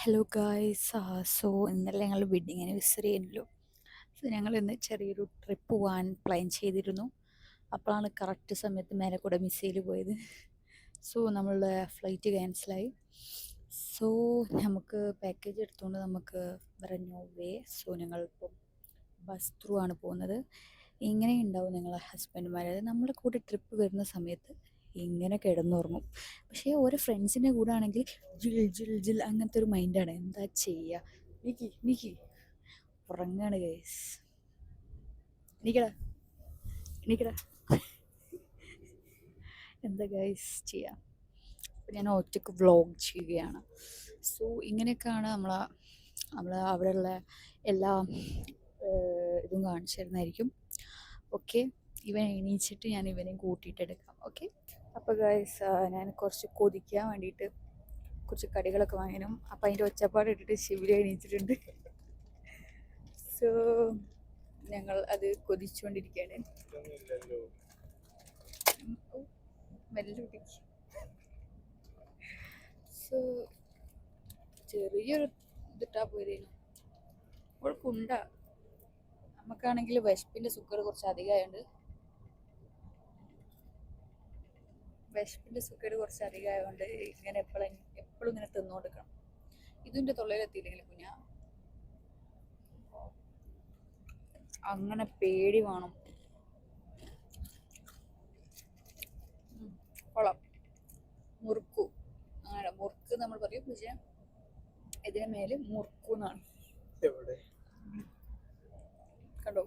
Hello guys. So ഇന്നലെ ഞങ്ങൾ wedding anniversary ആയിരുന്നല്ലോ. സോ ഞങ്ങൾ ഇന്ന് ചെറിയൊരു ട്രിപ്പ് പോകാൻ പ്ലാൻ ചെയ്തിരുന്നു. അപ്പോഴാണ് കറക്റ്റ് സമയത്ത് മേലെ കൂടെ മിസ്സൈൽ പോയത്. സോ നമ്മളുടെ ഫ്ലൈറ്റ് ക്യാൻസലായി. സോ നമുക്ക് പാക്കേജ് എടുത്തുകൊണ്ട് നമുക്ക് വേറെ വേ. സോ ഞങ്ങളിപ്പം ബസ് ത്രൂ ആണ് പോകുന്നത്. ഇങ്ങനെ ഉണ്ടാവും നിങ്ങളെ ഹസ്ബൻഡുമാർ നമ്മുടെ കൂടെ ട്രിപ്പ് വരുന്ന സമയത്ത് ഇങ്ങനെ കിടന്നുറങ്ങും. പക്ഷേ ഓരോ ഫ്രണ്ട്സിൻ്റെ കൂടെ ആണെങ്കിൽ ജിൽ ജിൽ ജിൽ അങ്ങനത്തെ ഒരു മൈൻഡാണ്. എന്താ ചെയ്യുക? നീക്കി നീക്കി ഉറങ്ങാണ് ഗൈസ്. നീക്കടാ നീക്കടാ. എന്താ ഗൈസ് ചെയ്യാം. അപ്പം ഞാൻ ഒറ്റയ്ക്ക് വ്ളോഗ് ചെയ്യുകയാണ്. സോ ഇങ്ങനെയൊക്കെയാണ് അവിടെയുള്ള എല്ലാ ഇതും കാണിച്ചു തരുന്നതായിരിക്കും. ഓക്കെ, ഇവൻ എണീച്ചിട്ട് ഞാൻ ഇവനെയും കൂട്ടിയിട്ടെടുക്കാം. ഓക്കെ, അപ്പോൾ ഗൈസ് ഞാൻ കുറച്ച് കൊതിക്കാൻ വേണ്ടിയിട്ട് കുറച്ച് കടികളൊക്കെ വാങ്ങിനും. അപ്പം അതിൻ്റെ ഒച്ചപ്പാട് ഇട്ടിട്ട് ശിവരി എണീച്ചിട്ടുണ്ട്. സോ ഞങ്ങൾ അത് കൊതിച്ചുകൊണ്ടിരിക്കുകയാണ്. സോ ചെറിയൊരു ഇതിട്ടാ പോയതേനു. കുഴപ്പമുണ്ട. നമുക്കാണെങ്കിൽ വിശപ്പിൻ്റെ സുക്കർ കുറച്ച് അധികമായതുകൊണ്ട് ഇങ്ങനെ എപ്പോഴും ഇങ്ങനെ തിന്നുകൊടുക്കണം. ഇതിൻ്റെ തൊള്ളയിലെത്തിയില്ലെങ്കിൽ കുഞ്ഞാ അങ്ങനെ പേടി വേണം. കൊള്ളാം. മുറുക്കു, അങ്ങനെ മുറുക്ക് നമ്മൾ പറയും. പക്ഷേ ഇതിന് മേലെ മുറുക്കു എന്നാണ്. കണ്ടോ,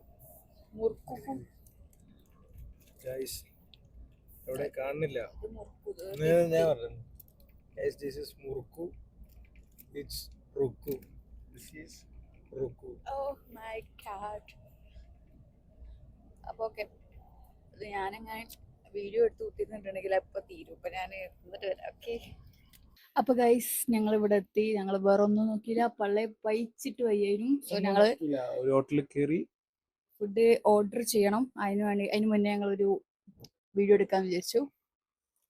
മുറുക്കും ഇവിടെ കാണുന്നില്ല. ഞാൻ പറഞ്ഞു this is മുറുക്കു, it's Rukku, this is Rukku. Oh my god. അപ്പോൾ ഓക്കെ, ഞാനങ്ങനെ വീഡിയോ എടുത്ത് കുത്തിരുന്നിട്ടുണ്ടെങ്കിൽ അപ്പോൾ തീരും. അപ്പം ഞാൻ എന്നിട്ട് വരാം. ഓക്കെ, അപ്പോൾ ഗൈസ് ഞങ്ങളിവിടെ എത്തി. ഞങ്ങൾ വേറെ ഒന്നും നോക്കിയില്ല, പള്ളയെ പയിച്ചിട്ട് വയ്യായിരുന്നു. സോ ഞങ്ങൾ ഒരു ഹോട്ടലിൽ കയറി ഫുഡ് ഓർഡർ ചെയ്യണം. അതിന് മുന്നേ ഞങ്ങളൊരു വീഡിയോ എടുക്കാന്ന് വിചാരിച്ചു.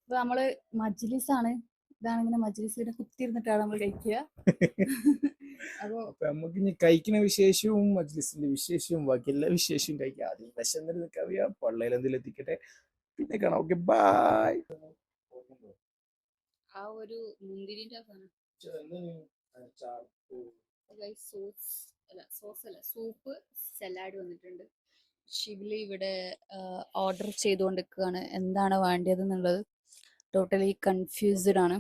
അപ്പോൾ നമ്മൾ മജ്ലിസാണ്. ഇതാണിങ്ങനെ മജ്ലിസിനെ കുത്തിയിരുന്നിട്ടാണ് നമ്മൾ കഴിക്കുക. അപ്പോൾ നമുക്ക് ഇനി കഴിക്കുന്ന വിശേഷവും മജ്ലിസിന്റെ വിശേഷവും ബാക്കി എല്ലാ വിശേഷവും കഴിക്കാം. ആദ്യം വിശന്നിട്ട് നിൽക്കാവിയ പള്ളയിൽ എന്തെങ്കിലും എത്തിക്കട്ടെ, പിന്നെ കാണാം. Okay, bye. ആ ഒരു മുന്തിരിന്റെ സൂപ്പ് സലാഡ് വന്നിട്ടുണ്ട്. ഷിബിലി ഇവിടെ ഓർഡർ ചെയ്തുകൊണ്ടിരിക്കുകയാണ് എന്താണ് വേണ്ടത് എന്നുള്ളത്. ടോട്ടലി കൺഫ്യൂസ്ഡ് ആണ്.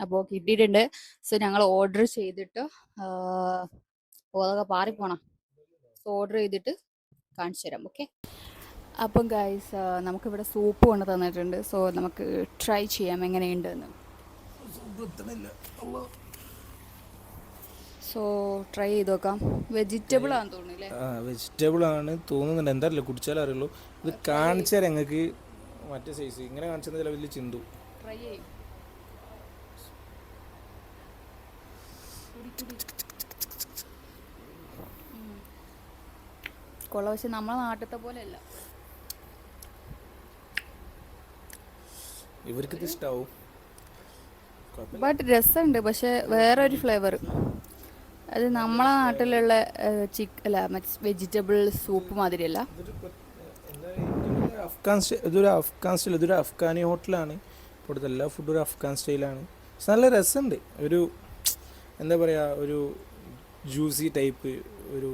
അപ്പോൾ കിട്ടിയിട്ടുണ്ട്. സോ ഞങ്ങൾ ഓർഡർ ചെയ്തിട്ട് അതൊക്കെ പാറിപ്പോണം. സോ ഓർഡർ ചെയ്തിട്ട് കാണിച്ചു തരാം. ഓക്കെ, അപ്പം ഗൈസ് നമുക്കിവിടെ സൂപ്പ് കൊണ്ട് തന്നിട്ടുണ്ട്. സോ നമുക്ക് ട്രൈ ചെയ്യാം എങ്ങനെയുണ്ടെന്ന്. സോ ട്രൈ ചെയ്ത് നോക്കാം. വെജിറ്റബിൾ ആണെന്ന് തോന്നുന്നില്ലേ? വെജിറ്റബിൾ ആണ് തോന്നുന്നുണ്ട്. എന്തായാലും കുടിച്ചാലേ അറിയുള്ളൂ. ഇത് കാണിച്ചാൽ ഞങ്ങൾക്ക് മറ്റേ സൈസ് ഇങ്ങനെ കാണിച്ചത് വലിയ ചിന്തു. ട്രൈ ചെയ്യും. കൊള്ള, പക്ഷെ നമ്മളെ നാട്ടിലത്തെ പോലെ അല്ല. ഇവർക്ക് ഇത് ഇഷ്ടാവും. ബട്ട് രസമുണ്ട്, പക്ഷെ വേറെ ഒരു ഫ്ലേവർ. അത് നമ്മളെ നാട്ടിലുള്ള വെജിറ്റബിൾ സൂപ്പ് മാതിരിയല്ല. ഇതൊരു അഫ്ഗാനി ഹോട്ടലാണ്. ഇവിടുത്തെ എല്ലാ ഫുഡും ഒരു അഫ്ഗാൻ സ്റ്റൈലാണ്. നല്ല രസമുണ്ട്. ഒരു എന്താ പറയുക, ഒരു ജ്യൂസി ടൈപ്പ്, ഒരു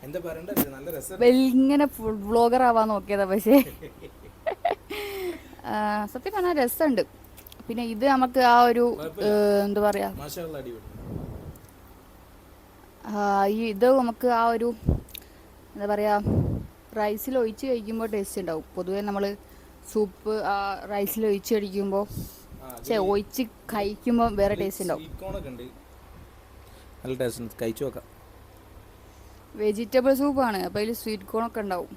എന്താ പറയണ്ട, നല്ല രസം. ഇങ്ങനെ ഫുഡ് വ്ളോഗർ ആവാൻ നോക്കിയതാ, പക്ഷേ സത്യം പറഞ്ഞാൽ രസമുണ്ട്. പിന്നെ ഇത് നമുക്ക് ആ ഒരു എന്താ പറയാ, ഇത് നമുക്ക് ആ ഒരു എന്താ പറയാ, റൈസിൽ ഒഴിച്ച് കഴിക്കുമ്പോൾ ടേസ്റ്റ് ഉണ്ടാവും. പൊതുവേ നമ്മൾ സൂപ്പ് ആ റൈസിൽ ഒഴിച്ച് കഴിക്കുമ്പോൾ ഒഴിച്ച് കഴിക്കുമ്പോൾ വേറെ ടേസ്റ്റ് ഉണ്ടാവും. നല്ല ടേസ്റ്റ്, കഴിച്ചു നോക്കാം. വെജിറ്റബിൾ സൂപ്പാണ്, അപ്പോൾ അതിൽ സ്വീറ്റ് കോണൊക്കെ ഉണ്ടാവും.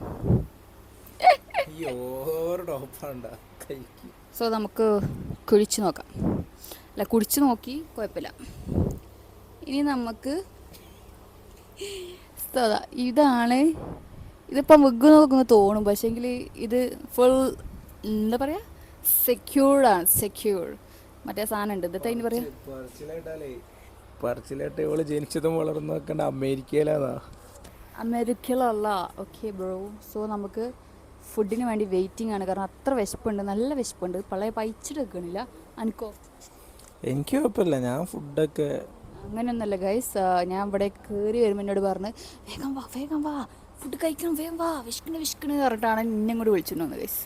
സോ നമുക്ക് കുടിച്ച് നോക്കാം. അല്ല, കുടിച്ച് നോക്കി കുഴപ്പമില്ല. ഇനി നമുക്ക് ഇതാണ്. ഇതിപ്പം വിഗ് നോക്കുന്നു തോന്നും, പക്ഷേങ്കിൽ ഇത് ഫുൾ എന്താ പറയുക, സെക്യൂർഡാണ്. മറ്റേ സാധനം ഉണ്ട് ഇതത്തെ അതിന് പറയാ പറച്ചിലായിട്ട് ഇവള് ജനിച്ചതും വളർന്നു നോക്കണ്ട അമേരിക്കയിലാതാ. അമേരിക്കയിലല്ല. Okay bro. സോ നമുക്ക് ഫുഡിന് വേണ്ടി വെയിറ്റിംഗ് ആണ്, കാരണം അത്ര വിശപ്പുണ്ട്, നല്ല വിശപ്പുണ്ട്. പഴയ പൈച്ചിട്ട് വെക്കണില്ല. അനക്കോ? എനിക്ക് കുഴപ്പമില്ല, ഞാൻ ഫുഡൊക്കെ അങ്ങനെയൊന്നുമല്ല ഗൈസ്. ഞാൻ ഇവിടെ കയറി വരുമ്പോൾ എന്നോട് പറഞ്ഞ് വേഗം വാ ഫുഡ് കഴിക്കണം, വേഗം വാ, വിശക്കണ് പറഞ്ഞിട്ടാണ് എന്നെ ഇങ്ങോട്ട് വിളിച്ചിട്ട് വന്നത് ഗൈസ്.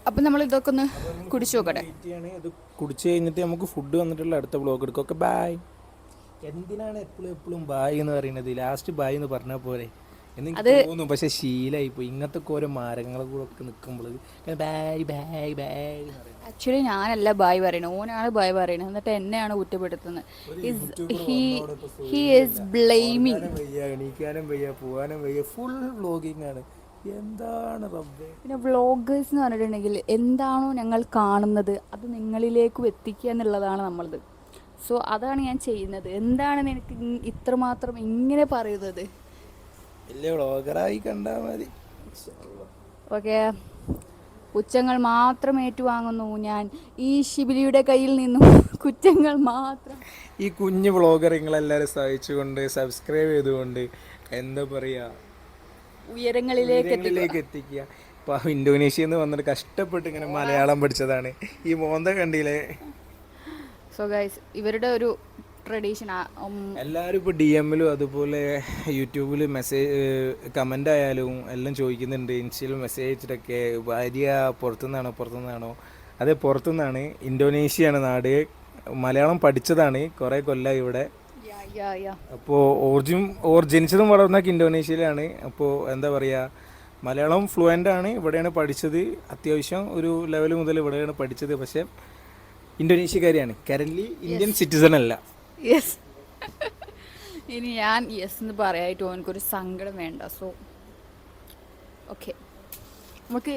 അപ്പം നമ്മൾ ഇതൊക്കെ ഒന്ന് കുടിച്ചു നോക്കട്ടെ. ഇത് കുടിച്ചു കഴിഞ്ഞിട്ട് നമുക്ക് ഫുഡ് വന്നിട്ടുള്ള അടുത്ത ബ്ലോഗ് എടുക്കും. Okay bye. എന്തിനാണ് എപ്പോഴും ബായ് എന്ന് പറയുന്നത്? ലാസ്റ്റ് ബായ് എന്ന് പറഞ്ഞാൽ പോരെ എന്ന് തോന്നും, പക്ഷെ ശീലമായി പോയി. ഇങ്ങനത്തെ ഓരോ മരങ്ങളെ കൂടെ ഒക്കെ നിൽക്കുമ്പോൾ ബായ് ബായ് ബായ് എന്ന് പറയും. ആക്ച്വലി ഞാനല്ല ബായ് പറയണത്, ഓനാണ് ബായ് പറയണത്, എന്നിട്ട് എന്നെയാണ് കുറ്റപ്പെടുത്തുന്നത്. He is blaming. എണീക്കാനും വയ്യ, പോകാനും വയ്യ, ഫുൾ വ്ലോഗിങ് ആണ്. എന്താണ് റബ്ബേ. പിന്നെ വ്ളോഗേഴ്സ് എന്ന് പറഞ്ഞിട്ടുണ്ടെങ്കിൽ എന്താണോ ഞങ്ങൾ കാണുന്നത് അത് നിങ്ങളിലേക്കും എത്തിക്കുക എന്നുള്ളതാണ് നമ്മളത്. സോ അതാണ് ഞാൻ ചെയ്യുന്നത്. എന്താണ് നിനക്ക് ഇത്രമാത്രം ഇങ്ങനെ പറയുന്നത്? വലിയ വ്ളോഗറായി കണ്ടാൽ മതി. ഓക്കെ, കുറ്റങ്ങൾ മാത്രം ഏറ്റുവാങ്ങുന്നു ഞാൻ ഈ ശിബിലിയുടെ കയ്യിൽ നിന്നും. കുറ്റങ്ങൾ മാത്രം. ഈ കുഞ്ഞു വ്ളോഗർ നിങ്ങളെല്ലാവരും സഹായിച്ചുകൊണ്ട് സബ്സ്ക്രൈബ് ചെയ്തുകൊണ്ട് എന്താ പറയുക, ഉയരങ്ങളിലേക്ക് എത്തിക്കുക. ഇപ്പോൾ ഇന്തോനേഷ്യയിൽ നിന്ന് വന്നിട്ട് കഷ്ടപ്പെട്ട് ഇങ്ങനെ മലയാളം പഠിച്ചതാണ്. ഈ മോന്ത കണ്ടില്ലേ? സോ ഗൈസ്, ഇവരുടെ ഒരു ട്രഡീഷൻ. എല്ലാവരും ഇപ്പോൾ DM-ലും അതുപോലെ യൂട്യൂബിൽ മെസ്സേജ് കമൻ്റ് ആയാലും എല്ലാം ചോദിക്കുന്നുണ്ട്. ഇൻസ്റ്റയിൽ മെസ്സേജ് അയച്ചിട്ടൊക്കെ ഭാര്യ പുറത്തുനിന്നാണോ? അതെ, പുറത്തുനിന്നാണ്. ഇന്തോനേഷ്യയാണ് നാട്. മലയാളം പഠിച്ചതാണ്, കുറേ കൊല്ലം ഇവിടെ. അപ്പോൾ ജനിച്ചതും വളർന്നൊക്കെ ഇന്തോനേഷ്യയിലാണ്. അപ്പോൾ എന്താ പറയുക, മലയാളം ഫ്ലുവൻ്റ് ആണ്. ഇവിടെയാണ് പഠിച്ചത്, അത്യാവശ്യം ഒരു ലെവൽ മുതൽ ഇവിടെയാണ് പഠിച്ചത്. പക്ഷേ ഇന്തോനേഷ്യക്കാരിയാണ്, കറൻ്റ്ലി ഇന്ത്യൻ സിറ്റിസൺ അല്ല. യെസ്. ഇനി ഞാൻ യെസ് എന്ന് പറയായിട്ട് എനിക്കൊരു സങ്കടം വേണ്ട. സോ ഓക്കെ, നമുക്ക്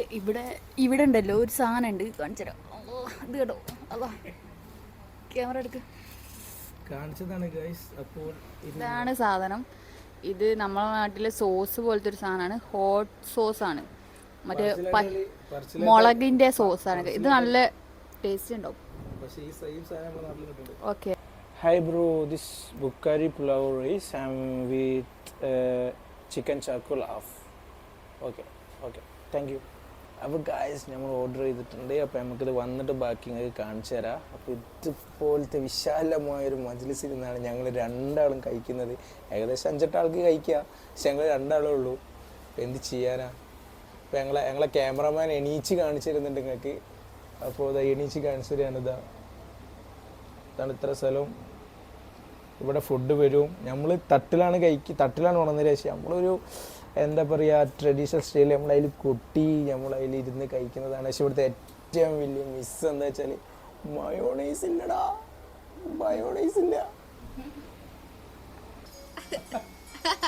ഇവിടെ ഉണ്ടല്ലോ ഒരു സാധനം ഉണ്ട്, കാണിച്ചു തരാം. ഇത് കേട്ടോ, അതാ ക്യാമറ എടുക്ക്. കാണിച്ചതാണ് ഗൈസ്. അപ്പോൾ ഇതാണ് സാധനം. ഇത് നമ്മളെ നാട്ടിലെ സോസ് പോലത്തെ ഒരു സാധനമാണ്. ഹോട്ട് സോസാണ്, മറ്റേ മുളകിൻ്റെ സോസാണ്. ഇത് നല്ല ടേസ്റ്റ് ഉണ്ടാവും. Okay. Hi bro, this Bukhari pulao rice. I'm with chicken charcoal half. Okay, thank you. അപ്പോൾ ഗായ്സ്, നമ്മൾ ഓർഡർ ചെയ്തിട്ടുണ്ട്. അപ്പോൾ നമുക്കിത് വന്നിട്ട് ബാക്കി നിങ്ങൾക്ക് കാണിച്ചു തരാം. അപ്പോൾ ഇതുപോലത്തെ വിശാലമായൊരു മജ്ലിസിൽ നിന്നാണ് ഞങ്ങൾ രണ്ടാളും കഴിക്കുന്നത്. ഏകദേശം 5-8 ആൾക്ക് കഴിക്കുക, പക്ഷെ ഞങ്ങൾ രണ്ടാളേ ഉള്ളൂ. അപ്പോൾ എന്ത് ചെയ്യാനാ? അപ്പോൾ ഞങ്ങളെ ക്യാമറമാൻ എണീച്ച് കാണിച്ചു തരുന്നുണ്ട് നിങ്ങൾക്ക്. അപ്പോൾ ഇതാ എണീച്ച് കാണിച്ചു തരാണ്. ഇതാണ് ഇത്ര സ്ഥലം. ഇവിടെ ഫുഡ് വരും. നമ്മൾ തട്ടിലാണ് ഉണർന്നതിന് ശേഷം നമ്മളൊരു എന്താ പറയുക, ട്രഡീഷണൽ സ്റ്റൈലിൽ നമ്മളതിൽ കൊട്ടി നമ്മളതിൽ ഇരുന്ന് കഴിക്കുന്നതാണ്. പക്ഷെ ഇവിടുത്തെ ഏറ്റവും വലിയ മിസ് എന്താ വെച്ചാൽ മയോണൈസ് ഇല്ലടാ, മയോണൈസ് ഇല്ല.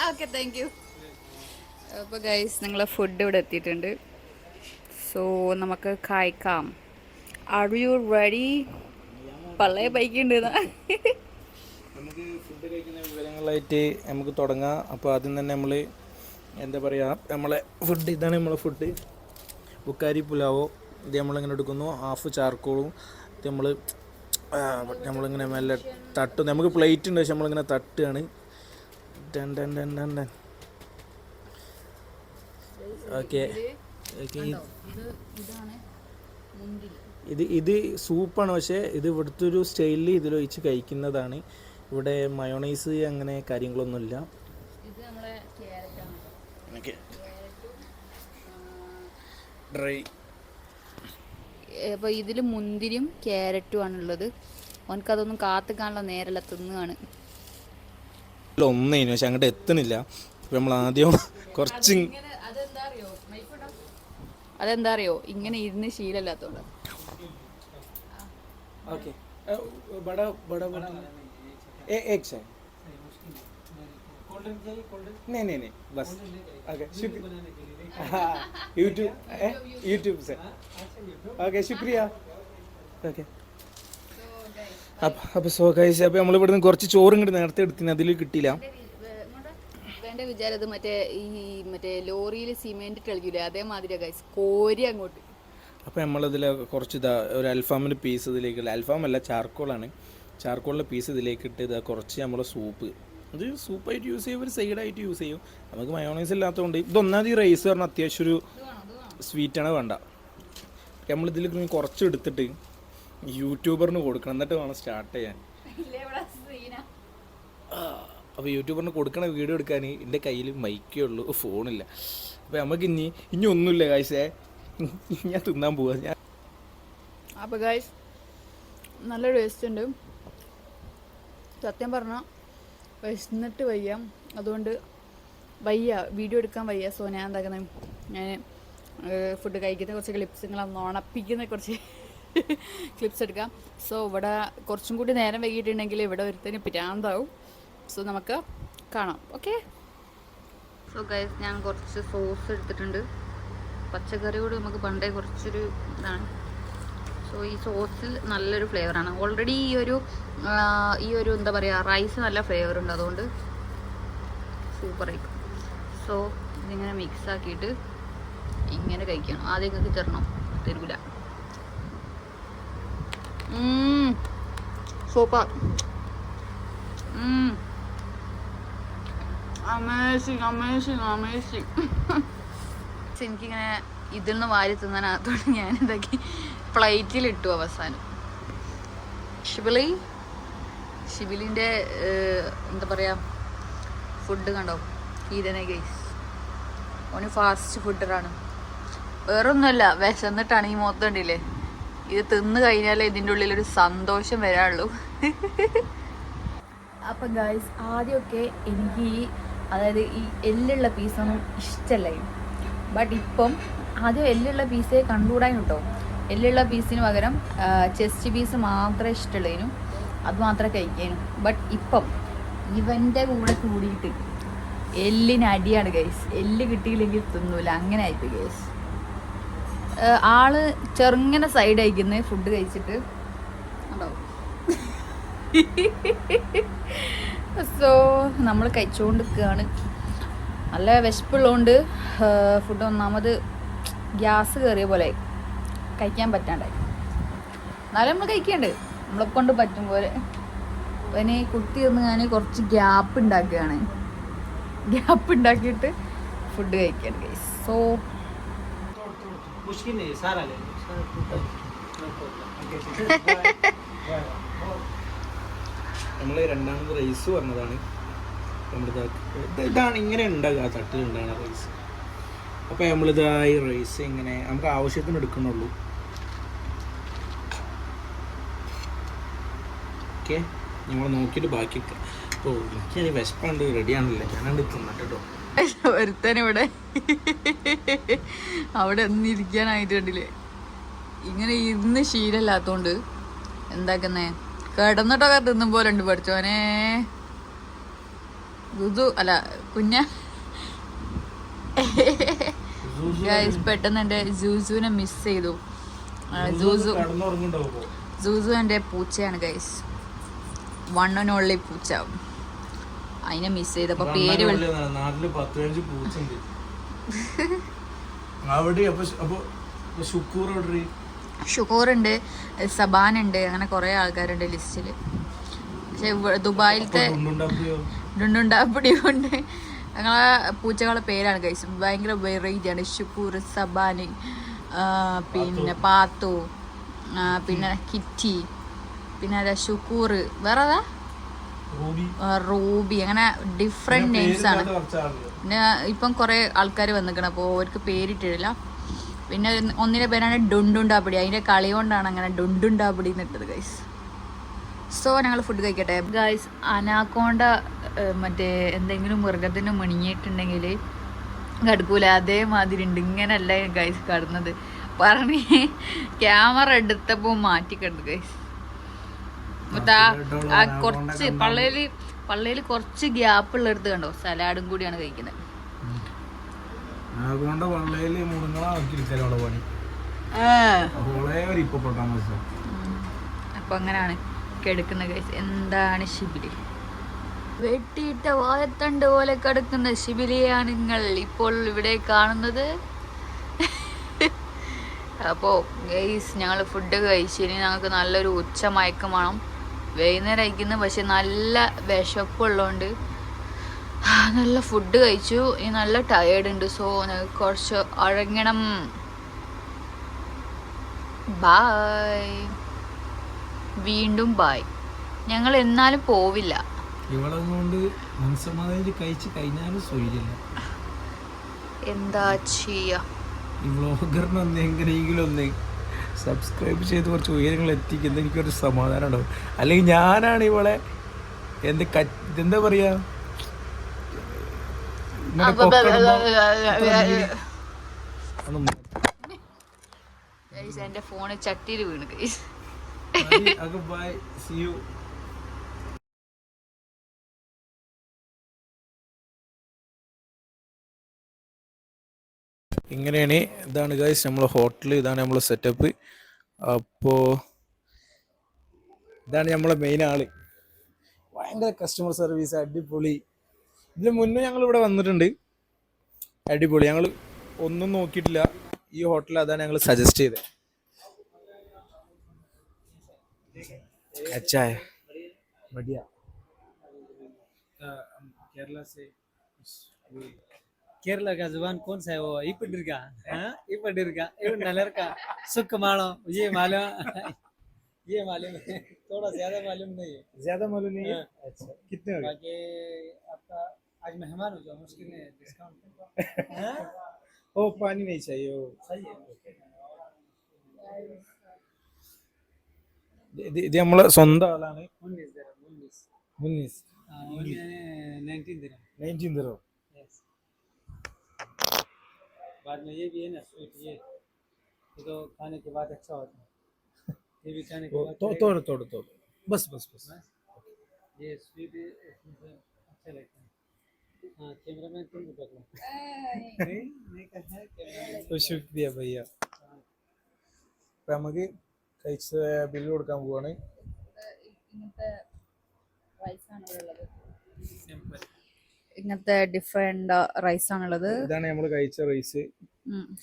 Okay, thank you. അപ്പോൾ ഗൈസ്, നിങ്ങളെ ഫുഡ് ഇവിടെ എത്തിയിട്ടുണ്ട്. സോ നമുക്ക് കഴിക്കാം. Are you ready? പള്ളയെ ബൈക്കുണ്ട്. നമുക്ക് ഫുഡ് കഴിക്കുന്ന വിവരങ്ങളായിട്ട് നമുക്ക് തുടങ്ങാം. അപ്പോൾ ആദ്യം തന്നെ നമ്മൾ എന്താ പറയുക, ഇതാണ് നമ്മളെ ഫുഡ്. ബുക്കാരി പുലാവോ. ഇത് നമ്മളിങ്ങനെ എടുക്കുന്നു. ഹാഫ് ചാർക്കോളും ഇത് നമ്മളിങ്ങനെ മെല്ലെ തട്ടും. നമുക്ക് പ്ലേറ്റ് ഉണ്ട്, പക്ഷെ നമ്മളിങ്ങനെ തട്ടുകയാണ്. ഓക്കെ. ഇത് സൂപ്പാണ്, പക്ഷേ ഇത് ഇവിടുത്തെ ഒരു സ്റ്റൈലിൽ ഇതിലൊഴിച്ച് കഴിക്കുന്നതാണ്. ഇവിടെ മയോണൈസ് അങ്ങനെ കാര്യങ്ങളൊന്നുമില്ല. ഡ്രൈ. അപ്പോൾ ഇതിൽ മുന്തിരിയും ക്യാരറ്റും ആണുള്ളത്. ഓനക്കതൊന്നും കാത്തുക്കാനുള്ള നേരല്ല, തിന്നുകയാണ്. ഒന്നേനു പക്ഷെ അങ്ങോട്ട് എത്തണില്ല. ഇപ്പം നമ്മൾ ആദ്യം കുറച്ച് അതെന്താ അറിയോ, ഇങ്ങനെ ഇരുന്ന് ശീലമില്ലാത്തതുകൊണ്ട്. ओके बड़ा बड़ा बड़ा एक से नहीं नहीं नहीं बस ओके शुक्रिया यूट्यूब से ओके शुक्रिया ओके അപ്പോൾ സോ ഗൈസ്, അപ്പോൾ നമ്മൾ ഇവിടുന്ന് കുറച്ച് ചോറും ഇങ്ങോട്ട് നേരത്തെ എടുത്തിന്, അതിൽ കിട്ടിയില്ല. വേണ്ട വിചാരം ഇത് മറ്റേ ലോറിയിൽ സിമെന്റ് കളിക്കൂലേ, അതേമാതിരിയാ ഗൈസ്, കോരി അങ്ങോട്ട്. അപ്പോൾ നമ്മളിതിൽ കുറച്ച് ഇതാ ഒരു അൽഫാമിൻ്റെ പീസ് ഇതിലേക്കുള്ള അൽഫാമല്ല ചാർക്കോളാണ്. ചാർക്കോളിൻ്റെ പീസ് ഇതിലേക്ക് ഇട്ട് ഇതാ കുറച്ച് നമ്മളെ സൂപ്പ്, ഇത് സൂപ്പായിട്ട് യൂസ് ചെയ്യും, ഒരു സൈഡായിട്ട് യൂസ് ചെയ്യും. നമുക്ക് മയോണൈസ് ഇല്ലാത്തതുകൊണ്ട് ഇതൊന്നാമത് ഈ റൈസ് പറഞ്ഞാൽ അത്യാവശ്യം ഒരു സ്വീറ്റാണ് വേണ്ട. നമ്മളിതിൽ കുറച്ച് എടുത്തിട്ട് യൂട്യൂബറിന് കൊടുക്കണം, എന്നിട്ട് വേണം സ്റ്റാർട്ട് ചെയ്യാൻ. അപ്പോൾ യൂട്യൂബറിന് കൊടുക്കണ വീഡിയോ എടുക്കാൻ എൻ്റെ കയ്യിൽ മൈക്കേ ഉള്ളൂ, ഫോണില്ല. അപ്പോൾ നമുക്ക് ഇനി ഒന്നുമില്ല കാഴ്ചേ, ഞാൻ തിന്നാൻ പോവാ ഞാൻ. അപ്പോൾ ഗൈസ് നല്ല ടേസ്റ്റ് ഉണ്ട്. സത്യം പറഞ്ഞാൽ വിശന്നിട്ട് വയ്യ, അതുകൊണ്ട് വീഡിയോ എടുക്കാൻ വയ്യ. സോ ഞാൻ എന്താക്കുന്നത്, ഞാൻ ഫുഡ് കഴിക്കുന്ന കുറച്ച് ക്ലിപ്സ് നിങ്ങളെ ഉണപ്പിക്കുന്ന കുറച്ച് ക്ലിപ്സ് എടുക്കാം. സോ ഇവിടെ കുറച്ചും കൂടി നേരം വൈകിട്ടുണ്ടെങ്കിൽ ഇവിടെ ഒരുത്തന് പിരാന്താവും. സോ നമുക്ക് കാണാം. ഓക്കെ. സോ ഗൈസ് ഞാൻ കുറച്ച് സോസ് എടുത്തിട്ടുണ്ട്. പച്ചക്കറിയോട് നമുക്ക് പണ്ടേ കുറച്ചൊരു ഇതാണ്. സോ ഈ സോസിൽ നല്ലൊരു ഫ്ലേവറാണ്. ഓൾറെഡി ഈ ഒരു എന്താ പറയുക, റൈസ് നല്ല ഫ്ലേവർ ഉണ്ട്, അതുകൊണ്ട് സൂപ്പറായിരിക്കും. സോ ഇതിങ്ങനെ മിക്സ് ആക്കിയിട്ട് ഇങ്ങനെ കഴിക്കണം. ആദ്യം നിങ്ങൾക്ക് തരണം, തരൂല. Super, amazing amazing amazing. എനിക്കിങ്ങനെ ഇതിൽ നിന്ന് വാരി തിന്നാനകത്തോണ്ട് ഞാൻ ഇതാക്കി പ്ലേറ്റിലിട്ടു അവസാനം. ഷിബിലിൻ്റെ എന്താ പറയുക, ഫുഡ് കണ്ടോ, ഹീരനെ ഗൈസ്. ഓന് ഫാസ്റ്റ് ഫുഡറാണ്, വേറൊന്നുമല്ല, വിശന്നിട്ടാണ്. ഈ മൊത്തം കണ്ടില്ലേ, ഇത് തിന്ന് കഴിഞ്ഞാലേ ഇതിൻ്റെ ഉള്ളിലൊരു സന്തോഷം വരാനുള്ളൂ. അപ്പം ഗൈസ് ആദ്യമൊക്കെ എനിക്ക് അതായത് ഈ എല്ലുള്ള പീസൊന്നും ഇഷ്ടമല്ലായിരുന്നു. ബട്ട് ഇപ്പം ആദ്യം എല്ലുള്ള പീസേ കണ്ടുകൂടാൻ കേട്ടോ. എല്ലുള്ള പീസിന് പകരം ചെസ്റ്റ് പീസ് മാത്രമേ ഇഷ്ടമുള്ളതിനു, അത് മാത്രമേ കഴിക്കാനും. ബട്ട് ഇപ്പം ഇവൻ്റെ കൂടെ കൂടിയിട്ട് എല്ലിന് അടിയാണ് ഗൈസ്. എല്ല് കിട്ടിയില്ലെങ്കിൽ തിന്നൂല, അങ്ങനെ ആയിപ്പോയി ഗൈസ്. ആള് ചെറുങ്ങനെ സൈഡ് അയക്കുന്നത് ഫുഡ് കഴിച്ചിട്ട് ഉണ്ടാവും. സോ നമ്മൾ കഴിച്ചുകൊണ്ടിരിക്കുകയാണ്. നല്ല വിശപ്പുള്ളതുകൊണ്ട് ഫുഡ് ഒന്നാമത് ഗ്യാസ് കയറിയ പോലെ കഴിക്കാൻ പറ്റാണ്ടായി. എന്നാലും നമ്മൾ കഴിക്കണ്ട്, നമ്മളെ കൊണ്ട് പറ്റും പോലെ. പിന്നെ കുത്തി നിന്ന് ഞാൻ കുറച്ച് ഗ്യാപ്പ് ഉണ്ടാക്കുകയാണ്. ഗ്യാപ്പ് ഉണ്ടാക്കിയിട്ട് ഫുഡ് കഴിക്കുകയാണ് ഗൈസ്. സോ നമ്മൾ രണ്ടാമത് റൈസ് പറഞ്ഞതാണ്. ഇതാണ് ഇങ്ങനെ ഉണ്ടാകുക, തട്ടിലുണ്ടാകുന്ന റൈസ്. അപ്പോൾ നമ്മളിതായി റൈസ് ഇങ്ങനെ നമുക്ക് ആവശ്യത്തിന് എടുക്കണുള്ളൂ. ഓക്കെ, നമ്മൾ നോക്കിയിട്ട് ബാക്കി. ഓ എനിക്ക് വിശപ്പുണ്ട്, റെഡിയാണല്ലേ, ഞാനത് തിന്നിട്ടോ. ഒരുത്തനിവിടെ അവിടെ ഒന്നിരിക്കാനായിട്ടുണ്ടില്ലേ. ഇങ്ങനെ ഇരുന്ന് ശീലമില്ലാത്തോണ്ട് എന്താക്കുന്നേ, കിടന്നിട്ടൊക്കെ തിന്നും പോലെ ഉണ്ട്. പഠിച്ചോനെ അല്ല കുഞ്ഞ ഗൈസ്, പെട്ടെന്ന് എൻ്റെ ജൂസുവിനെ മിസ് ചെയ്തു. ജൂസു എൻ്റെ പൂച്ചയാണ് ഗൈസ്, വൺ ആൻഡ് ഓൺലി പൂച്ച. അതിനെ മിസ് ചെയ്തപ്പോ പേര് ഷുക്കൂറുണ്ട്, സബാനുണ്ട്, അങ്ങനെ കുറെ ആൾക്കാരുണ്ട് ലിസ്റ്റിൽ. പക്ഷെ ദുബായിലത്തെ ഡുണ്ടുണ്ടാപ്പിടി കൊണ്ട് ഞങ്ങളെ പൂച്ചകളുടെ പേരാണ് ഗൈസ്, ഭയങ്കര വെറൈറ്റിയാണ്. ഷുക്കൂർ, സബാന്, പിന്നെ പാത്തു, പിന്നെ കിറ്റി, പിന്നെ ഷുക്കൂർ, വേറെ അതാ റൂബി, അങ്ങനെ ഡിഫറെന്റ് നെയിംസ് ആണ്. പിന്നെ ഇപ്പം കുറെ ആൾക്കാർ വന്നിക്കണം, അപ്പോൾ അവർക്ക് പേരിട്ടിട്ടില്ല. പിന്നെ ഒന്നിന്റെ പേരാണ് ഡുണ്ടുണ്ടാപ്പിടി, അതിന്റെ കളി കൊണ്ടാണ് അങ്ങനെ ഡുണ്ടുണ്ടാപ്പിടി എന്നിട്ടത് ഗൈസ്. സോ ഞങ്ങൾ ഫുഡ് കഴിക്കട്ടെ ഗൈസ്. അനാക്കോണ്ട മറ്റേ എന്തെങ്കിലും മൃഗത്തിന് മുണിങ്ങിയിട്ടുണ്ടെങ്കിൽ കടുക്കൂല, അതേമാതിരി ഉണ്ട്. ഇങ്ങനല്ല ഗൈസ് കടന്നത് പറഞ്ഞ് ക്യാമറ എടുത്തപ്പോൾ മാറ്റിക്കിടന്നു ഗൈസ്. കുറച്ച് പള്ളയില് കുറച്ച് ഗ്യാപ്പ് ഉള്ളടുത്ത് കണ്ടോ, സലാഡും കൂടിയാണ് കഴിക്കുന്നത്. അപ്പൊ അങ്ങനെയാണ് കിടക്കുന്നത് ഗൈസ്. എന്താണ് ശിബിലി, വെട്ടിയിട്ട വാഴത്തണ്ട് പോലെ കിടക്കുന്ന ശിബിലിയാണ് നിങ്ങൾ ഇപ്പോൾ ഇവിടെ കാണുന്നത്. അപ്പോൾ ഗൈസ് ഞങ്ങൾ ഫുഡ് കഴിച്ചു. ഇനി ഞങ്ങൾക്ക് നല്ലൊരു ഉച്ച മയക്കം വേണം. വൈകുന്നേരം കഴിക്കുന്നത്, പക്ഷെ നല്ല വിശപ്പുള്ളതുകൊണ്ട് നല്ല ഫുഡ് കഴിച്ചു. ഇനി നല്ല ടയേർഡ് ഉണ്ട്. സോ ഞങ്ങൾക്ക് കുറച്ച് ഉറങ്ങണം. ബായ്, വീണ്ടും ബായ്. ഞങ്ങൾ എന്നാലും പോവില്ല. ഇവളെന്നുകൊണ്ട് മനസ്സമാധാനം കഴിച്ച് കഴിഞ്ഞാലും സ്വൈര്യല്ല. എന്താ ചെയ്യാ, ഈ വ്ളോഗറിന് ഒന്ന് എങ്ങനെയെങ്കിലും ഒന്ന് സബ്സ്ക്രൈബ് ചെയ്ത് കുറച്ച് ഉയരങ്ങൾ എത്തിക്കുന്ന എനിക്കൊരു സമാധാനം ഉണ്ടാവും. അല്ലെങ്കിൽ ഞാനാണ് ഇവളെ എന്താ പറയാ, എന്റെ ഫോണ് ചട്ടിയിൽ വീണ് ഗൈസ്. By, see U. ഇങ്ങനെയാണ്, ഇതാണ് ഗൈസ് നമ്മളെ ഹോട്ടൽ, ഇതാണ് നമ്മളെ സെറ്റപ്പ്. അപ്പോൾ ഇതാണ് നമ്മളെ മെയിൻ ആള്. ഭയങ്കര കസ്റ്റമർ സർവീസ്, അടിപൊളി. ഇതിന് മുന്നേ ഞങ്ങൾ ഇവിടെ വന്നിട്ടുണ്ട്, അടിപൊളി. ഞങ്ങൾ ഒന്നും നോക്കിയിട്ടില്ല, ഈ ഹോട്ടൽ അതാണ് ഞങ്ങൾ സജസ്റ്റ് ചെയ്തത്. अच्छा है, बढ़िया. केरला से केरला का जुबान कौन सा है वो इपडिर का हाँ इपडिर का नलर का सुख मानो ये मालूम ये मालूम है थोड़ा ज्यादा मालूम नहीं है ज्यादा मालूम नहीं है. अच्छा, कितने हो गए? बाकी आपका आज मेहमान हो जाओ मुश्किल है डिस्काउंट हाँ ओ पानी नहीं चाहिए. ओ सही है ഇത് നമ്മളെ സ്വന്തം ആളാണ്. 19 dirham 19 dirham. यस बाद में ये भी है ना स्वीट ये तो खाने के बाद अच्छा होता है ये भी खाने के बाद तोड़ बस बस बस. ये स्वीट इसमें से अच्छा लगता है हाँ कैमरामैन तुम भी पकड़ो नहीं करना है कैमरामैन शुक्रिയ ഭയ്യ. അപ്പം നമുക്ക് കഴിച്ച ബില്ല് കൊടുക്കാൻ പോവാണ്. ഇങ്ങനത്തെ ഡിഫറെന്റ് റൈസ് ആണുള്ളത്. ഇതാണ് നമ്മൾ കഴിച്ച റൈസ്.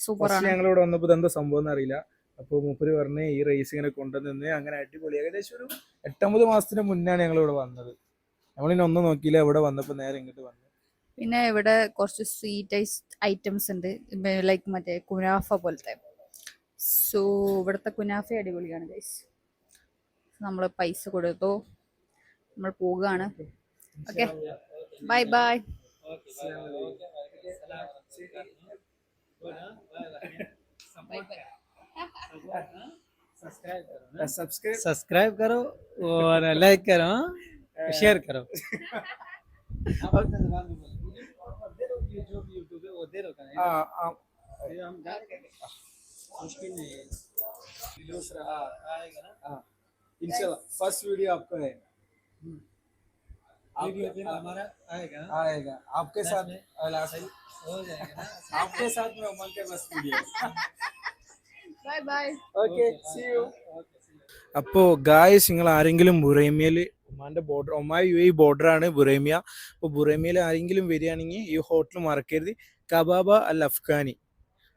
സൂപ്പർ ആണ്. ഞങ്ങൾ ഇവിടെ വന്നപ്പോൾ എന്താ സംഭവം എന്ന് അറിയില്ല. അപ്പോൾ മൂപ്പര് പറഞ്ഞ് ഈ റൈസ് ഇങ്ങനെ കൊണ്ടുവന്ന് അങ്ങനെ അടിപൊളി. ഏകദേശം ഒരു 8-9 മാസത്തിന് മുന്നാണ് ഞങ്ങൾ ഇവിടെ വന്നത്. നമ്മളിനി ഒന്നും നോക്കിയില്ല, ഇവിടെ വന്നപ്പോൾ നേരെ ഇങ്ങോട്ട് വന്നു. പിന്നെ ഇവിടെ കുറച്ച് സ്വീറ്റ് ഐറ്റംസ് ഉണ്ട്, ലൈക്ക് മറ്റേ കുനാഫ പോലത്തെ. സോ ഇവിടുത്തെ കുനാഫ അടിപൊളിയാണ് ഗൈസ്. നമ്മൾ പൈസ കൊടുത്തു, നമ്മൾ പോവുകയാണ്. Okay, bye bye. सब्सक्राइब करो और लाइक करो शेयर करो मुश्किल नहीं है दूसरा आएगा ना इंशाल्लाह फर्स्ट वीडियो आपका है. वीडियो फिर हमारा आएगा आएगा आपके साथ हो जाएगा ना आपके साथ में उमर के बस video. Bye bye. Okay, see you. അപ്പോൾ ഗായ്സ്, നിങ്ങൾ ആരെങ്കിലും ബുറൈമിയയിൽ, ഒമാൻ്റെ ബോർഡർ, ഒമാൻ UAE ബോർഡറാണ് ബുറൈമിയ. അപ്പോൾ ബുറൈമിയയിൽ ആരെങ്കിലും വരികയാണെങ്കിൽ ഈ ഹോട്ടൽ മറക്കരുത്, കബാബ അൽ അഫ്ഗാനി.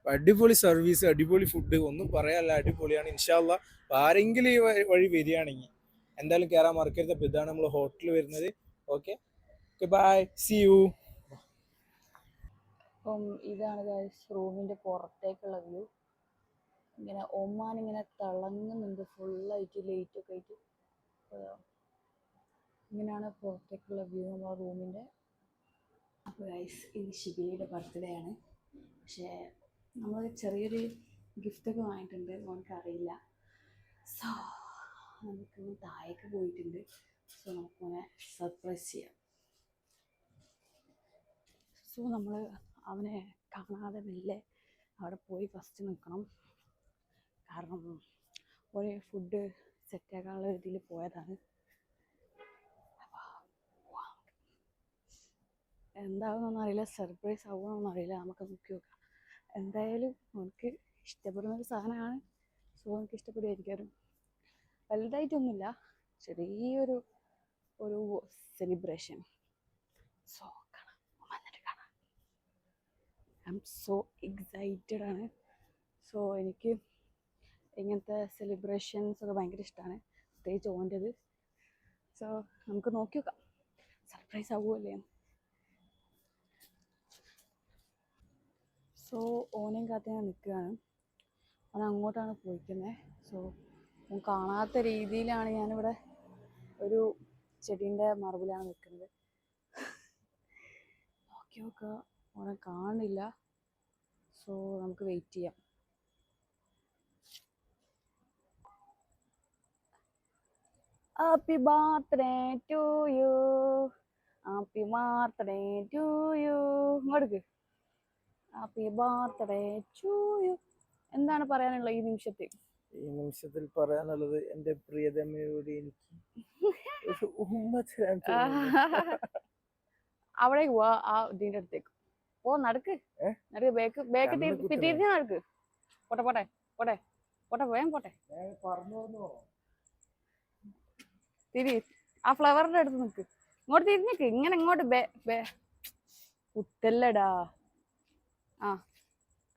അടിപൊളി സർവീസ്, അടിപൊളി ഫുഡ്, ഒന്നും പറയാനല്ല, അടിപൊളിയാണ്. ഇൻഷാല്ലാ ആരെങ്കിലും ഈ വഴി വരികയാണെങ്കിൽ എന്തായാലും കയറാൻ മറക്കരുത്. അപ്പോൾ ഇതാണ് നമ്മൾ ഹോട്ടൽ വരുന്നത്. Okay, bye, see you. അപ്പം ഇതാണ് ഗൈസ് റൂമിൻ്റെ പുറത്തേക്കുള്ള വ്യൂ. ഇങ്ങനെ ഒമാൻ ഇങ്ങനെ തിളങ്ങുന്നുണ്ട് ഫുള്ളായിട്ട്, ലൈറ്റൊക്കെ ആയിട്ട്. ഇങ്ങനെയാണ് പുറത്തേക്കുള്ള വ്യൂ നമ്മളെ റൂമിൻ്റെ. അപ്പോൾ ഗൈസ്, ഇത് ഷിബിയുടെ ബർത്ത്ഡേ ആണ്. പക്ഷേ നമ്മൾ ചെറിയൊരു ഗിഫ്റ്റൊക്കെ വാങ്ങിയിട്ടുണ്ട്, നമുക്കറിയില്ല. സോ നമുക്ക് താഴേക്ക് പോയിട്ടുണ്ട്. സോ നമുക്കങ്ങനെ സർപ്രൈസ് ചെയ്യാം. സോ നമ്മൾ അവനെ കാണാതെ മെല്ലെ അവിടെ പോയി ഫസ്റ്റ് നിൽക്കണം. കാരണം ഒരു ഫുഡ് സെറ്റാക്കാനുള്ള രീതിയിൽ പോയതാണ്. എന്താകുമെന്നൊന്നും അറിയില്ല, സർപ്രൈസ് ആവുമെന്നൊന്നും അറിയില്ല, നമുക്ക് നോക്കി നോക്കാം. എന്തായാലും നമുക്ക് ഇഷ്ടപ്പെടുന്നൊരു സാധനമാണ്. സോ നമുക്ക് ഇഷ്ടപ്പെടുമായിരിക്കും. വലുതായിട്ടൊന്നുമില്ല, ചെറിയൊരു സെലിബ്രേഷൻ. സോ കാണാം, വന്നിട്ട് കാണാം. ഐ എം സോ എക്സൈറ്റഡ് ആണ്. സോ എനിക്ക് ഇങ്ങനത്തെ സെലിബ്രേഷൻസ് ഒക്കെ ഭയങ്കര ഇഷ്ടമാണ്, പ്രത്യേകിച്ച് ഓൻ്റെത്. സോ നമുക്ക് നോക്കി നോക്കാം സർപ്രൈസ് ആവുമല്ലേ. സോ ഓനെയും കാത്ത് ഞാൻ നിൽക്കുകയാണ്. അവൻ അങ്ങോട്ടാണ് പോയിക്കുന്നത്. സോ ഓൻ കാണാത്ത രീതിയിലാണ് ഞാനിവിടെ ഒരു ചെടീൻ്റെ മറവിലാണ് നിൽക്കുന്നത്. നോക്കി നോക്കുക, ഓനെ കാണില്ല. സോ നമുക്ക് വെയിറ്റ് ചെയ്യാം. Happy birthday to you, happy birthday to you. ഇങ്ങോട്ട് ഹാപ്പി ബർത്ത്ഡേ ടു യു. എന്താണ് പറയാനുള്ളത് ഈ നിമിഷത്തിൽ? ഈ നിമിഷത്തിൽ പറയാനുള്ളത് എൻ്റെ പ്രിയതമയോട് എനിക്ക് ഒരു ഉമ്മ തരാൻ തോന്നുന്നു. അവിടേക്ക് പോവാ, ആ ഇതിൻ്റെ അടുത്തേക്ക് പോ. നടക്ക് നടക്ക്, ബേക്ക് തിരിഞ്ഞ് നടക്ക്. പോട്ടെ പോട്ടെ പോട്ടെ പോട്ടെ, വേഗം പോട്ടെ. തിരി, ആ ഫ്ലവറിന്റെ അടുത്ത് നിൽക്ക്. ഇങ്ങോട്ട് തിരിഞ്ഞിക്ക്, ഇങ്ങനെ ഇങ്ങോട്ട് കുത്തല്ലടാ. ആ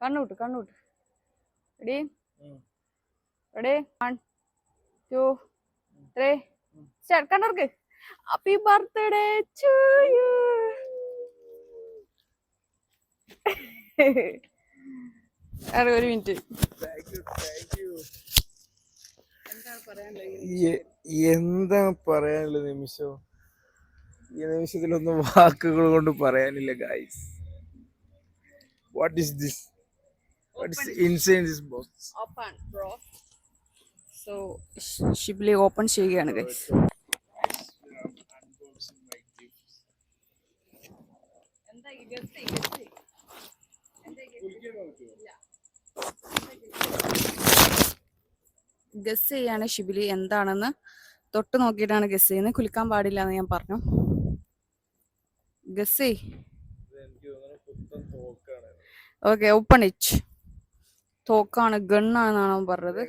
കണ്ണൂട്ട് കണ്ണൂട്ട്. Ready ready 1 2 3 start. കണ്ണൂർക്ക് ഹാപ്പി ബർത്ത്ഡേ ടു യു. ഒരു മിനിറ്റ്. എന്താ പറയാനുള്ളത് നിമിഷം? ഈ നിമിഷത്തിലൊന്നും വാക്കുകൾ കൊണ്ട് പറയാനില്ല guys. What is this? What is inside this box? Open bro. So Shibli open ചെയ്യുകയാണ് ഗൈസ്. ഗസ് ചെയ്യാണ് ഷിബിലി എന്താണെന്ന്. തൊട്ട് നോക്കിയിട്ടാണ് ഗസ് ചെയ്യുന്നത്, കുലിക്കാൻ പാടില്ല എന്ന് ഞാൻ പറഞ്ഞു. ഗസ് ചെയ്. Okay, open it. തോക്കാണ്, ഗണ്ണാണെന്നാണ് അവൻ പറഞ്ഞത്.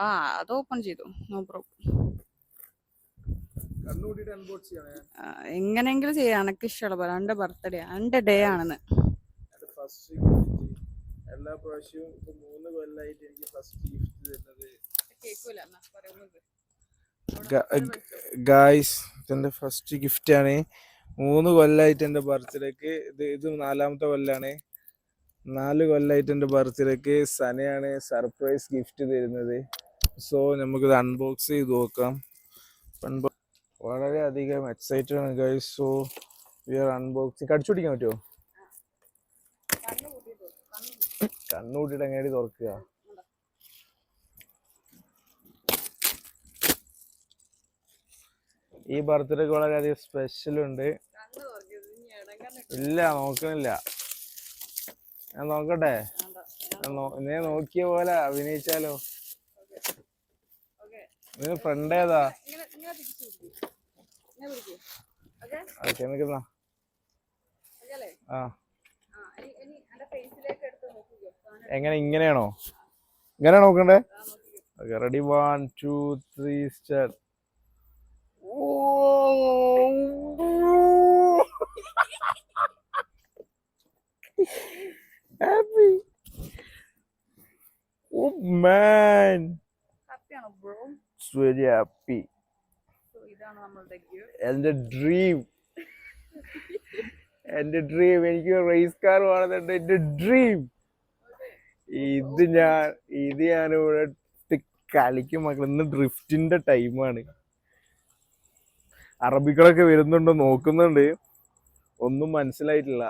ആ, അത് ഓപ്പൺ ചെയ്തു, നോ പ്രോബ്ലം. എങ്ങനെയെങ്കിലും ചെയ്യാം, എനക്ക് ഇഷ്ടമുള്ള പോലെ. എൻ്റെ ബർത്ത്ഡേ, എൻ്റെ ഡേ ആണെന്ന്. എല്ലാ പ്രാവശ്യവും 3 കൊല്ലമായിട്ട് എനിക്ക് ഫസ്റ്റ് ഗിഫ്റ്റ് തരുന്നത് ഗായ്സ്. ഇതെന്റെ ഫസ്റ്റ് ഗിഫ്റ്റ് ആണ്. 3 കൊല്ലമായിട്ട് എൻ്റെ ബർത്ത്ഡേക്ക്, ഇത് 4ാമത്തെ കൊല്ലാണ്. 4 കൊല്ലമായിട്ട് എൻ്റെ ബർത്ത്ഡേക്ക് സനയാണ് സർപ്രൈസ് ഗിഫ്റ്റ് തരുന്നത്. സോ നമുക്കിത് അൺബോക്സ് ചെയ്ത് നോക്കാം. വളരെയധികം എക്സൈറ്റഡ് ആണ് guys. So we are unboxing. കടിച്ചു പിടിക്കാൻ പറ്റുമോ? കണ്ണൂട്ടിട്ട് എങ്ങനെ തുറക്കുക? ഈ ബർത്ത്ഡേക്ക് വളരെയധികം സ്പെഷ്യൽ ഉണ്ട്. ഇല്ല, നോക്കണില്ല. ഞാൻ നോക്കട്ടെ? നീ നോക്കിയ പോലെ അഭിനയിച്ചാലോ? നീ ഫ്രണ്ട് ഏതാ? ഓക്കെ, നിൽക്കുന്ന. ആ, എങ്ങനെ? ഇങ്ങനെയാണോ? ഇങ്ങനെ നോക്കണ്ടേ? Okay, ready 1 2 3 start. Happy. Oh man. Happy ആണോ ബ്രോ? Very happy. സോ ഇതാണ് നമ്മളുടെ ഗിഫ്റ്റ്. എൻ്റെ ഡ്രീം. എനിക്ക് റേസ് കാർ വേണമെന്നുണ്ട്. എൻ്റെ ഡ്രീം. ഇത് ഞാനിവിടെ കളിക്കും മക്കൾ. ഇന്ന് ഡ്രിഫ്റ്റിന്റെ ടൈമാണ്. അറബികളൊക്കെ വരുന്നുണ്ടോ നോക്കുന്നുണ്ട്, ഒന്നും മനസ്സിലായിട്ടില്ല.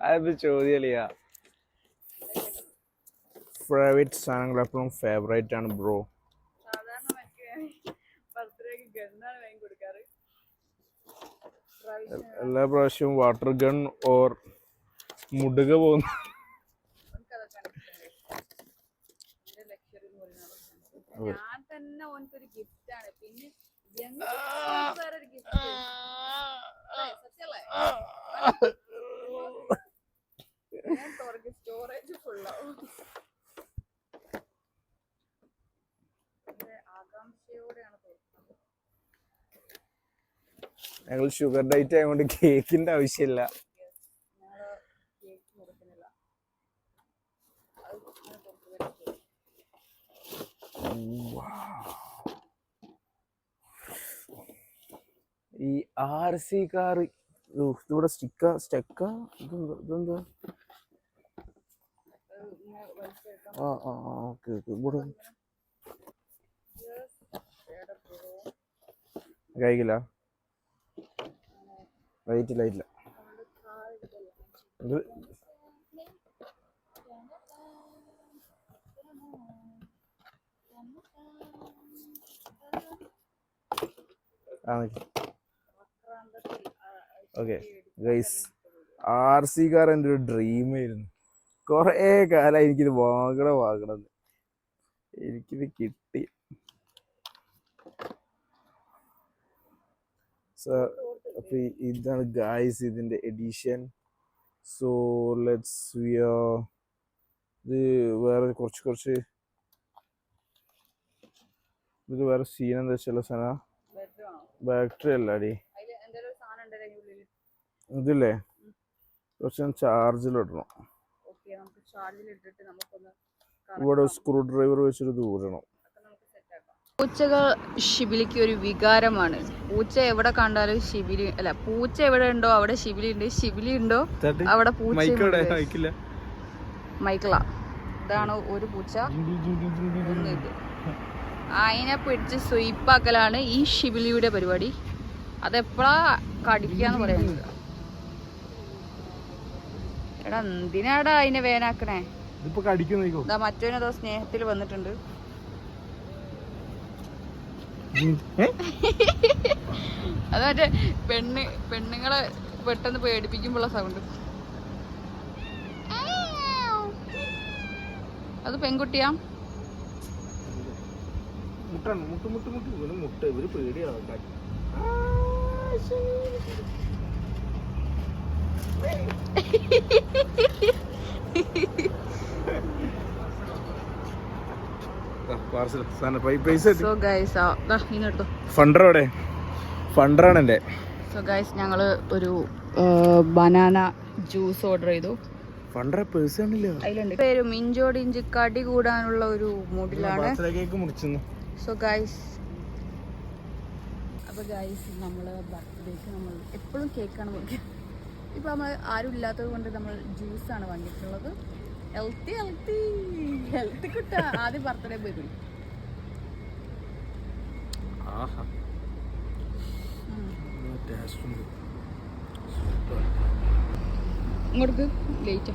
അത് ചോദ്യല്ല. ഫേവറേറ്റ് സാധനങ്ങൾ എപ്പോഴും ഫേവറേറ്റ് ആണ് ബ്രോ. എല്ലാ പ്രാവശ്യവും വാട്ടർ ഗൺ ഓർ മുടുക പോകുന്നു. ഞാൻ തന്നെ ഓനക്കൊരു ഗിഫ്റ്റ് ആണ്. പിന്നെ സത്യല്ലേ? സ്റ്റോറേജ് ഫുള്ളാവും. ആകാംക്ഷയോടെയാണ് തോന്നുന്നത്. ഞങ്ങൾ ഷുഗർ ഡയറ്റ് ആയതുകൊണ്ട് കേക്കിന്റെ ആവശ്യമില്ല. ഞങ്ങള് കേക്ക് കൊടുക്കുന്നില്ല. ഈ RC കാർ ഇവിടെ സ്റ്റെക്കാ ഇതെന്താ? ഓക്കെ ഇവിടെ കഴിക്കില്ല, ലൈറ്റില്ല ഇത് ഓക്കെ ഗൈസ്. RC കാർ എൻ്റെ ഒരു ഡ്രീം ആയിരുന്നു. കുറേ കാലം എനിക്കിത് വാങ്ങണം. എനിക്കിത് കിട്ടി. അപ്പൊ ഇതാണ് ഗൈസ് ഇതിന്റെ എഡിഷൻ. സോ ലെറ്റ്സ് ഇത് വേറെ കുറച്ച് ഇത് വേറെ സീൻ എന്താ വെച്ചാൽ സാധനം ബാറ്ററി അല്ലാടി ഇതില്ലേ കുറച്ച് ചാർജിലിടണം. ഇവിടെ സ്ക്രൂ ഡ്രൈവർ വെച്ചിട്ട് ദൂരണം. പൂച്ചകൾ ഷിബിലിക്ക് ഒരു വികാരമാണ്. പൂച്ച എവിടെ കണ്ടാലും ഷിബിലി അല്ല, പൂച്ച എവിടെ ഉണ്ടോ അവിടെ ഷിബിലി ഉണ്ട്, ഷിബിലി ഉണ്ടോ അവിടെ പൂച്ച. മൈക്കിള ഇതാണ് ഒരു പൂച്ച. ഇത് അതിനെ പിടിച്ച് സ്വീപ്പാക്കലാണ് ഈ ഷിബിലിയുടെ പരിപാടി. അതെപ്പോഴാ കടിക്കാന്ന് പറയുന്നത്. എടാ എന്തിനാടാ അതിനെ വേനാക്കണേ? ഇതാ മറ്റവനതോ സ്നേഹത്തിൽ വന്നിട്ടുണ്ട്. അത് മറ്റേ പെണ്ണുങ്ങളെ പെട്ടെന്ന് പേടിപ്പിക്കുമ്പോള്ള സൗണ്ട്. അത് പെൺകുട്ടിയാ? ഫണ്ടറാണ് എന്റെ. സോ ഗൈസ് ഞങ്ങള് ഒരു ബനാന ജ്യൂസ് ഓർഡർ ചെയ്തു. അതിലുണ്ട് പേര് ഇഞ്ചോടിഞ്ച് കടി കൂടാനുള്ള ഒരു മൂഡിലാണ്. സോ ഗൈസ് അപ്പൊ ഗൈസ് നമ്മള് ബർത്ത്ഡേക്ക് നമ്മൾ എപ്പോഴും കേക്കാണ് മുറിക്കുക. ഇപ്പൊ നമ്മൾ ആരും ഇല്ലാത്തത് കൊണ്ട് നമ്മൾ ജ്യൂസാണ് വാങ്ങിയിട്ടുള്ളത്. ഹെൽത്തി കിട്ട. ആദ്യം ബർത്ത്ഡേ പോയി കുടി. ഇങ്ങോട്ട് ലേറ്റ്